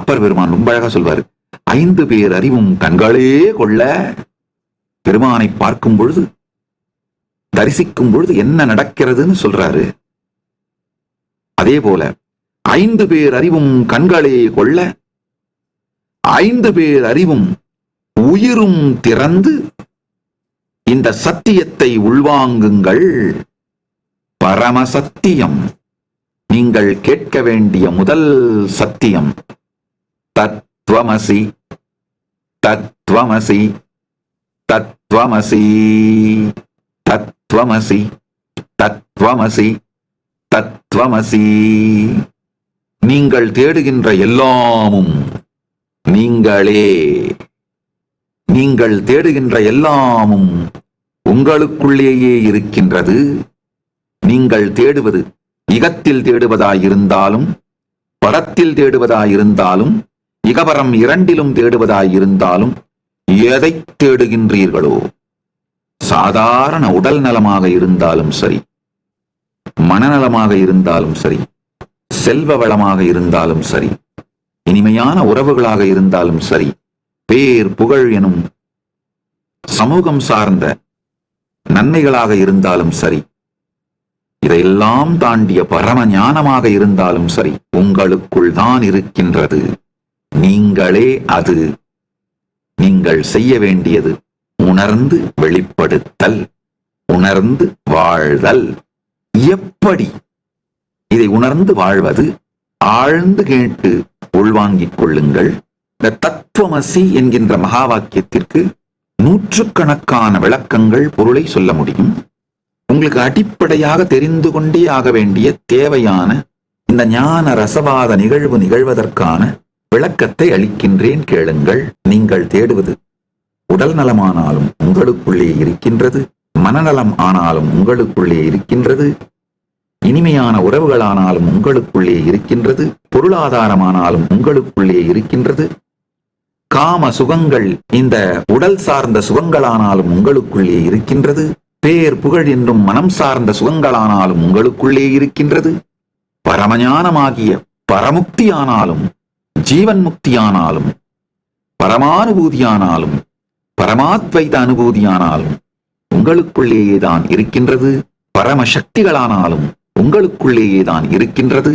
அப்பர் பெருமான் ரொம்ப அழகா சொல்வாரு, 5 பேர் அறிவும் கண்களே கொள்ள. பெருமானை பார்க்கும் பொழுது, தரிசிக்கும் பொழுது என்ன நடக்கிறதுன்னு சொல்றாரு. அதே போல 5 பேர் அறிவும் கண்களே கொள்ள, 5 பேர் அறிவும் உயிரும் திறந்து இந்த சத்தியத்தை உள்வாங்குங்கள். பரமசத்தியம், நீங்கள் கேட்க வேண்டிய முதல் சத்தியம். தத்வமசி, தத்வமசி, தத்வமசி, தத்வமசி, தத்வமசி, தத்வமசி. நீங்கள் தேடுகின்ற எல்லாமும் நீங்களே. நீங்கள் தேடுகின்ற எல்லாமும் உங்களுக்குள்ளேயே இருக்கின்றது. நீங்கள் தேடுவது இகத்தில் தேடுவதாயிருந்தாலும், பரத்தில் தேடுவதாயிருந்தாலும், இகபரம் இரண்டிலும் தேடுவதாயிருந்தாலும், எதை தேடுகின்றீர்களோ, சாதாரண உடல் நலமாக இருந்தாலும் சரி, மனநலமாக இருந்தாலும் சரி, செல்வ வளமாக இருந்தாலும் சரி, இனிமையான உறவுகளாக இருந்தாலும் சரி, பேர் புகழ் எனும் சமூகம் சார்ந்த நன்மைகளாக இருந்தாலும் சரி, இதையெல்லாம் தாண்டிய பரம ஞானமாக இருந்தாலும் சரி, உங்களுக்குள் தான் இருக்கின்றது. நீங்களே அது. நீங்கள் செய்ய வேண்டியது உணர்ந்து வெளிப்படுத்தல், உணர்ந்து வாழ்தல். எப்படி இதை உணர்ந்து வாழ்வது? ஆழ்ந்து கேட்டு உள்வாங்கிக் கொள்ளுங்கள். இந்த தத்துவமசி என்கின்ற மகா வாக்கியத்திற்கு நூற்றுக்கணக்கான விளக்கங்கள், பொருளை சொல்ல முடியும். உங்களுக்கு அடிப்படையாக தெரிந்து கொண்டே ஆக வேண்டிய தேவையான இந்த ஞான ரசவாத நிகழ்வு நிகழ்வதற்கான விளக்கத்தை அளிக்கின்றேன், கேளுங்கள். நீங்கள் தேடுவது உடல் நலமானாலும் உங்களுக்குள்ளே இருக்கின்றது, மனநலம் ஆனாலும் உங்களுக்குள்ளே இருக்கின்றது, இனிமையான உறவுகளானாலும் உங்களுக்குள்ளே இருக்கின்றது, பொருளாதாரமானாலும் உங்களுக்குள்ளே இருக்கின்றது, காம சுகங்கள் இந்த உடல் சார்ந்த சுகங்களானாலும் உங்களுக்குள்ளே இருக்கின்றது, பேர் புகழ் என்றும் மனம் சார்ந்த சுகங்களானாலும் உங்களுக்குள்ளே இருக்கின்றது, பரமஞானமாகிய பரமுக்தியானாலும், ஜீவன் முக்தியானாலும், பரமானுபூதியானாலும், பரமாத்வைத அனுபூதியானாலும் உங்களுக்குள்ளேயேதான் இருக்கின்றது, பரமசக்திகளானாலும் உங்களுக்குள்ளேயேதான் இருக்கின்றது.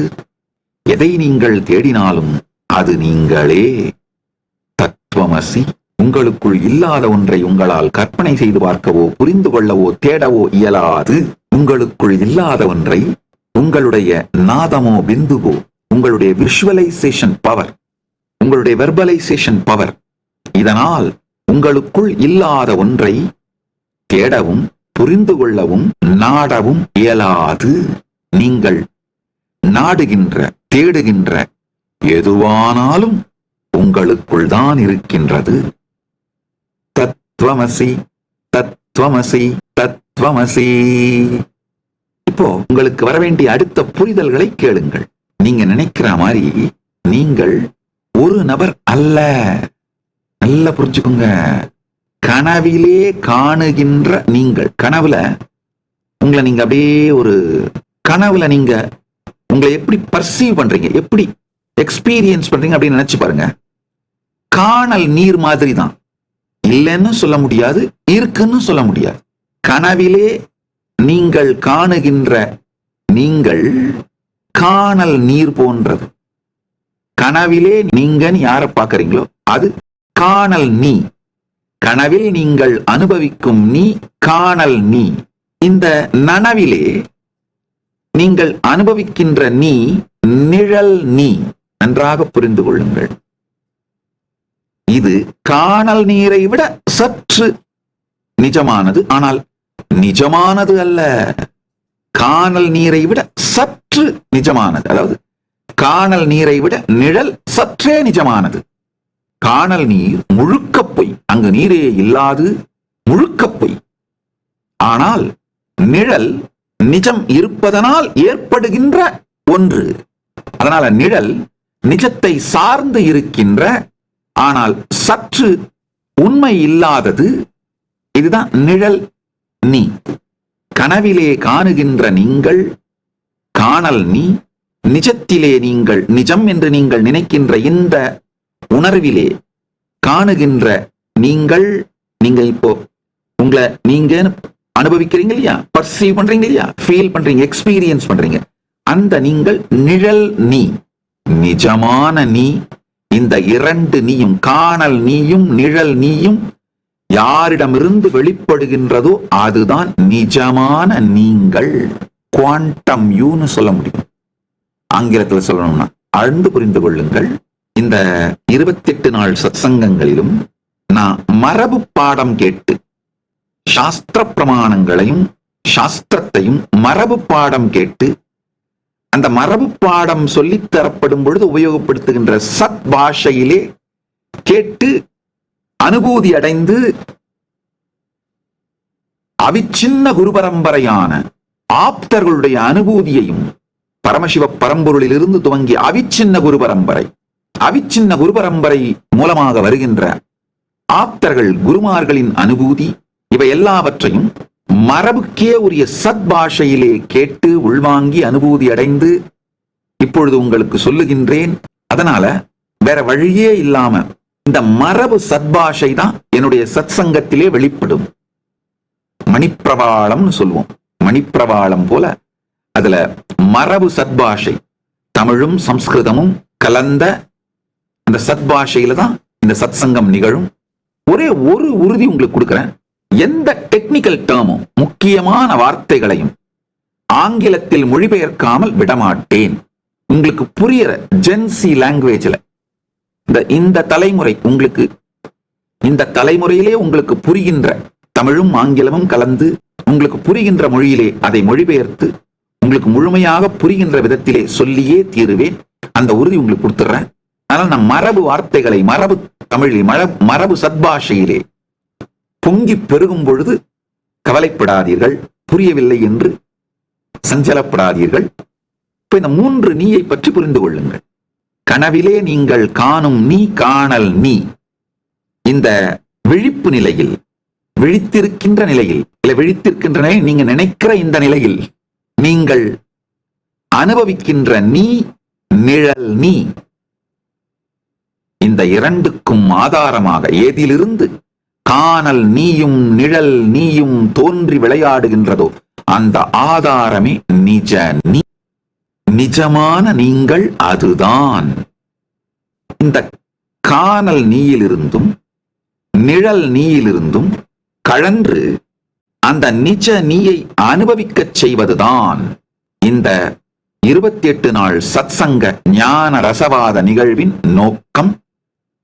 எதை நீங்கள் தேடினாலும் அது நீங்களே. தத்துவமசி. உங்களுக்குள் இல்லாத ஒன்றை உங்களால் கற்பனை செய்து பார்க்கவோ, புரிந்து கொள்ளவோ, தேடவோ இயலாது. உங்களுக்குள் இல்லாத ஒன்றை உங்களுடைய நாதமோ பிந்துவோ, உங்களுடைய விஷுவலைசேஷன் பவர், உங்களுடைய வெர்பலைசேஷன் பவர், இதனால் உங்களுக்குள் இல்லாத ஒன்றை தேடவும், புரிந்து கொள்ளவும், நாடவும் இயலாது. நீங்கள் நாடுகின்ற, தேடுகின்ற எதுவானாலும் உங்களுக்குள் தான் இருக்கின்றது. தத்துவமசி, தத்துவமசி, தத்துவமசி. இப்போ உங்களுக்கு வர வேண்டிய அடுத்த புரிதல்களை கேளுங்கள். நீங்க நினைக்கிற மாதிரி நீங்கள் ஒரு நபர் அல்ல. நல்லா புரிஞ்சுக்கோங்க. கனவிலே காணுகின்ற நீங்கள், கனவுல உங்களை நீங்க அப்படியே ஒரு கனவுல நீங்க உங்களை எப்படி பர்சீவ் பண்றீங்க, எப்படி எக்ஸ்பீரியன்ஸ் பண்றீங்க அப்படின்னு நினைச்சு பாருங்க. காணல் நீர் மாதிரி தான். இல்லைன்னு சொல்ல முடியாது, இருக்குன்னு சொல்ல முடியாது. கனவிலே நீங்கள் காணுகின்ற நீங்கள் காணல் நீர் போன்றது. கனவிலே நீங்க யாரை பார்க்கறீங்களோ அது காணல் நீ. கனவில் நீங்கள் அனுபவிக்கும் நீ காணல் நீ. இந்த நனவிலே நீங்கள் அனுபவிக்கின்ற நீ நிழல் நீ. நன்றாக புரிந்து கொள்ளுங்கள். இது காணல் நீரை விட சற்று நிஜமானது, ஆனால் நிஜமானது அல்ல. காணல் நீரை விட சற்று நிஜமானது. அதாவது காணல் நீரை விட நிழல் சற்றே நிஜமானது. காணல் நீர் முழுக்க பொய், அங்கு நீரே இல்லாது முழுக்க பொய். ஆனால் நிழல் நிஜம் இருப்பதனால் ஏற்படுகின்ற ஒன்று. அதனால நிழல் நிஜத்தை சார்ந்து இருக்கின்ற, ஆனால் சற்று உண்மை இல்லாதது. இதுதான் நிழல் நீ. கனவிலே காணுகின்ற நீங்கள் காணல் நீ. நிஜத்திலே நீங்கள், நிஜம் என்று நீங்கள் நினைக்கின்ற இந்த உணர்விலே காணுகின்ற நீங்கள், நீங்க இப்போ உங்களை நீங்க அனுபவிக்கிறீங்க இல்லையா, பர்சீவ் பண்றீங்க இல்லையா, ஃபீல் பண்றீங்க, எக்ஸ்பீரியன்ஸ் பண்றீங்க, அந்த நீங்கள் நிழல் நீ. நிஜமான நீ, இந்த இரண்டு நீயும், காணல் நீயும் நிழல் நீயும் யாரிடமிருந்து வெளிப்படுகின்றதோ அதுதான் நிஜமான நீங்கள். குவாண்டம் யூன்னு சொல்ல முடியும். ஆங்கிலத்தில் சொல்லணும்னா ஆழ்ந்து புரிந்து கொள்ளுங்கள். இந்த 28 நாள் சத்சங்கங்களிலும் நான் மரபு பாடம் கேட்டு சாஸ்திர பிரமாணங்களையும் சாஸ்திரத்தையும் மரபு பாடம் கேட்டு அந்த மரபு பாடம் சொல்லித் தரப்படும் பொழுது உபயோகப்படுத்துகின்ற சத் பாஷையிலே கேட்டு அனுபூதி அடைந்து அவிச்சின்ன குரு பரம்பரையான ஆப்தர்களுடைய அனுபூதியையும் பரமசிவ பரம்பொருளில் இருந்து துவங்கிய அவிச்சின்ன குரு பரம்பரை, அவிச்சின்ன குரு பரம்பரை மூலமாக வருகின்ற ஆப்தர்கள், குருமார்களின் அனுபூதி, இவை எல்லாவற்றையும் மரபுக்கே உரிய சத் பாஷையிலே கேட்டு உள்வாங்கி அனுபூதி அடைந்து இப்பொழுது உங்களுக்கு சொல்லுகின்றேன். அதனால வேற வழியே இல்லாம இந்த மரபு சத்பாஷை தான் என்னுடைய சத் சங்கத்திலே வெளிப்படும். மணிப்பிரவாளம்னு சொல்லுவோம். மணிப்பிரவாளம் போல அதுல மரபு சத்பாஷை, தமிழும் சம்ஸ்கிருதமும் கலந்த அந்த சத்பாஷையில தான் இந்த சத் சங்கம் நிகழும். ஒரே ஒரு உறுதி உங்களுக்கு கொடுக்கிறேன், எந்த டெக்னிக்கல் டேர்மும் முக்கியமான வார்த்தைகளையும் ஆங்கிலத்தில் மொழிபெயர்க்காமல் விடமாட்டேன். உங்களுக்கு புரியுற ஜென்சி லாங்குவேஜ்ல இந்த தலைமுறை, உங்களுக்கு இந்த தலைமுறையிலே உங்களுக்கு புரிகின்ற தமிழும் ஆங்கிலமும் கலந்து உங்களுக்கு புரிகின்ற மொழியிலே அதை மொழிபெயர்த்து உங்களுக்கு முழுமையாக புரிகின்ற விதத்திலே சொல்லியே தீருவேன். அந்த உறுதி உங்களுக்கு கொடுத்துறேன். அதனால் நான் மரபு வார்த்தைகளை மரபு தமிழில் மரபு சத்பாஷையிலே பொங்கி பெருகும் பொழுது கவலைப்படாதீர்கள், புரியவில்லை என்று சஞ்சலப்படாதீர்கள். இப்ப இந்த 3 நீயை பற்றி புரிந்து கொள்ளுங்கள். கனவிலே நீங்கள் காணும் நீ, காணல் நீ, இந்த விழிப்பு நிலையில், விழித்திருக்கின்ற நிலையில், இல்லை விழித்திருக்கின்ற நிலையில், நீங்க நினைக்கிற இந்த நிலையில் நீங்கள் அனுபவிக்கின்ற நீ, நிழல் நீ. இந்த இரண்டுக்கும் ஆதாரமாக ஏதிலிருந்து காணல் நீயும் நிழல் நீயும் தோன்றி விளையாடுகின்றதோ அந்த ஆதாரமே நிஜ நீ. நிஜமான நீங்கள் அதுதான். இந்த காணல் நீயிலிருந்தும் நிழல் நீயிலிருந்தும் கழன்று அந்த நிஜ நீயை அனுபவிக்கச் செய்வதுதான் இந்த 28 நாள் சத்சங்க ஞான ரசவாத நிகழ்வின் நோக்கம்.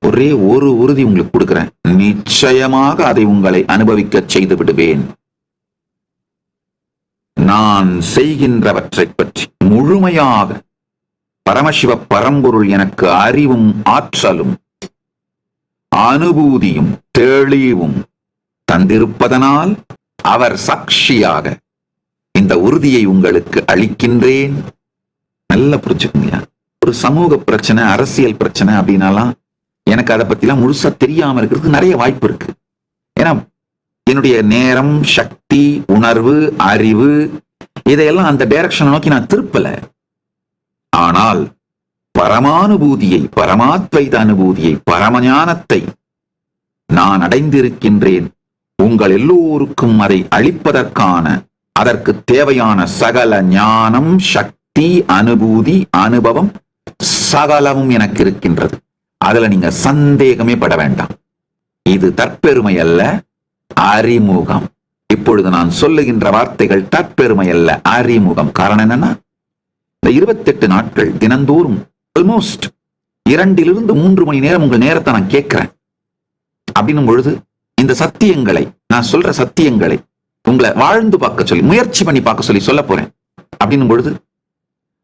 ஒரே ஒரு உறுதி உங்களுக்கு கொடுக்கிறேன், நிச்சயமாக அதை உங்களை அனுபவிக்கச் செய்து விடுவேன். நான் செய்கின்றவற்றை பற்றி முழுமையாக பரமசிவ பரம்பொருள் எனக்கு அறிவும் ஆற்றலும் அனுபூதியும் தெளிவும் தந்திருப்பதனால் அவர் சாட்சியாக இந்த உறுதியை உங்களுக்கு அளிக்கின்றேன். நல்லா புரிஞ்சுக்கோங்க. ஒரு சமூக பிரச்சனை, அரசியல் பிரச்சனை அப்படின்னாலாம் எனக்கு அதை பத்திலாம் முழுசா தெரியாம இருக்கிறதுக்கு நிறைய வாய்ப்பு இருக்கு. ஏன்னா என்னுடைய நேரம், சக்தி, உணர்வு, அறிவு இதையெல்லாம் அந்த டைரக்ஷனை நோக்கி நான் திருப்பல. ஆனால் பரமானுபூதியை, பரமாத்வைத அனுபூதியை, பரமஞானத்தை நான் அடைந்திருக்கின்றேன். உங்கள் எல்லோருக்கும் அதை அளிப்பதற்கான, அதற்கு தேவையான சகல ஞானம், சக்தி, அனுபூதி, அனுபவம் சகலமும் எனக்கு இருக்கின்றது. அதுல நீங்க சந்தேகமே பட வேண்டாம். இது தற்பெருமை அல்ல, அறிமுகம். இப்பொழுது நான் சொல்லுகின்ற வார்த்தைகள் தற்பெருமை அல்ல, அறிமுகம். காரணம் என்னன்னா, இந்த 28 நாட்கள் தினந்தோறும் ஆல்மோஸ்ட் 2 to 3 மணி நேரம் உங்கள் நேரத்தை நான் கேட்கிறேன். அப்படின்னும் பொழுது இந்த சத்தியங்களை, நான் சொல்ற சத்தியங்களை உங்களை வாழ்ந்து பார்க்க சொல்லி, முயற்சி பண்ணி பார்க்க சொல்லி சொல்ல போறேன். அப்படின்னும் பொழுது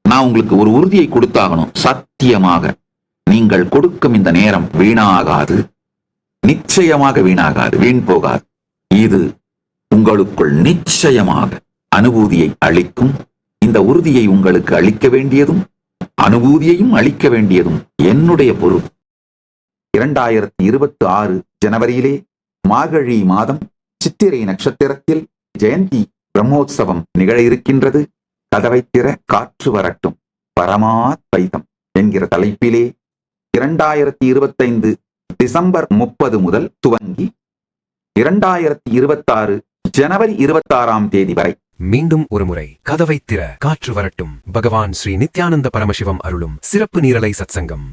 நான் உங்களுக்கு ஒரு உறுதியை கொடுத்தாகணும். சத்தியமாக நீங்கள் கொடுக்கும் இந்த நேரம் வீணாகாது, நிச்சயமாக வீணாகாது, வீண் போகாது. இது உங்களுக்குள் நிச்சயமாக அனுபூதியை அளிக்கும். இந்த உறுதியை உங்களுக்கு அளிக்க வேண்டியதும் அனுபூதியையும் அளிக்க வேண்டியதும் என்னுடைய பொறுப்பு. 2026 ஜனவரியிலே மார்கழி மாதம் சித்திரை நட்சத்திரத்தில் ஜெயந்தி பிரம்மோற்சவம் நிகழ இருக்கின்றது. கதவை திற, காற்று வரட்டும். பரமாத்வைதம் என்கிற தலைப்பிலே 2025 டிசம்பர் 30 முதல் துவங்கி 2026 ஜனவரி 26ஆம் தேதி வரை மீண்டும் ஒருமுறை கதவை திற காற்று வரட்டும். பகவான் ஸ்ரீ நித்யானந்த பரமசிவம் அருளும் சிறப்பு நீரலை சத்சங்கம்.